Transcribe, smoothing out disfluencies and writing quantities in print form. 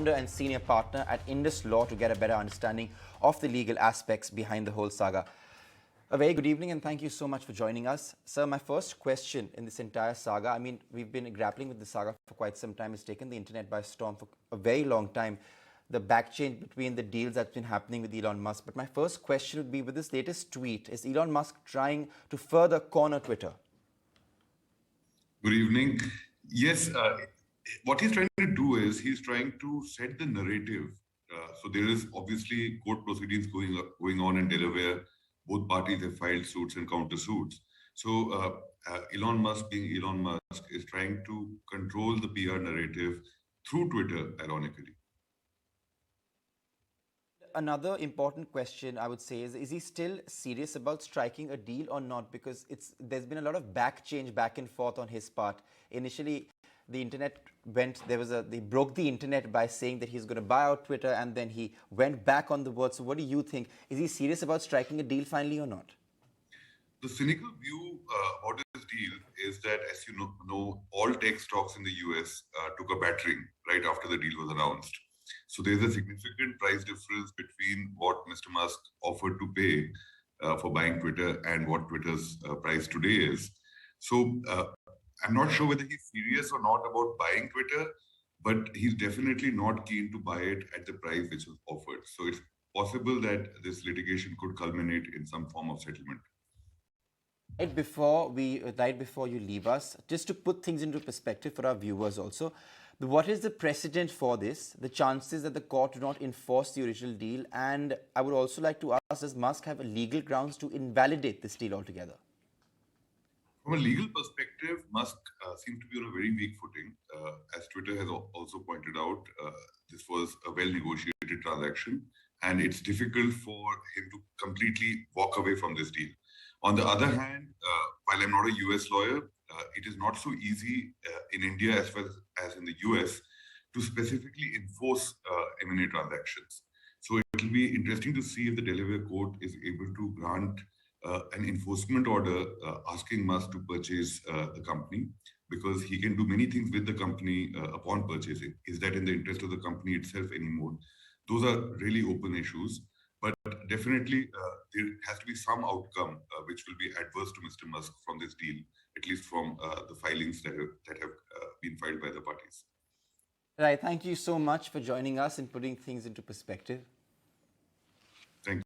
founder and senior partner at Indus Law, to get a better understanding of the legal aspects behind the whole saga. A very good evening and thank you so much for joining us. Sir, my first question in this entire saga, I mean, we've been grappling with the saga for quite some time. It's taken the internet by storm for a very long time. The backchange between the deals that's been happening with Elon Musk. But my first question would be, with this latest tweet, is Elon Musk trying to further corner Twitter? Good evening. Yes, what he's trying to do is he's trying to set the narrative. So there is obviously court proceedings going on in Delaware. Both parties have filed suits and countersuits. So Elon Musk, being Elon Musk, is trying to control the PR narrative through Twitter, ironically. Another important question I would say is he still serious about striking a deal or not? Because there's been a lot of back and forth on his part. Initially, the internet they broke the internet by saying that he's going to buy out Twitter, and then he went back on the word. So what do you think? Is he serious about striking a deal finally or not? The cynical view about this deal is that, as you know, all tech stocks in the US took a battering right after the deal was announced. So there's a significant price difference between what Mr. Musk offered to pay for buying Twitter and what Twitter's price today is. So I'm not sure whether he's serious or not about buying Twitter, but he's definitely not keen to buy it at the price which was offered. So it's possible that this litigation could culminate in some form of settlement. Right before you leave us, just to put things into perspective for our viewers also, what is the precedent for this? The chances that the court do not enforce the original deal? And I would also like to ask, does Musk have legal grounds to invalidate this deal altogether? From a legal perspective, Musk seems to be on a very weak footing. As Twitter has also pointed out, this was a well-negotiated transaction, and it's difficult for him to completely walk away from this deal. On the other hand, while I'm not a US lawyer, it is not so easy in India as well as in the US to specifically enforce M&A transactions. So it will be interesting to see if the Delaware court is able to grant an enforcement order asking Musk to purchase the company, because he can do many things with the company upon purchasing. Is that in the interest of the company itself anymore? Those are really open issues. But definitely, there has to be some outcome which will be adverse to Mr. Musk from this deal, at least from the filings that have been filed by the parties. Right. Thank you so much for joining us and putting things into perspective. Thank you.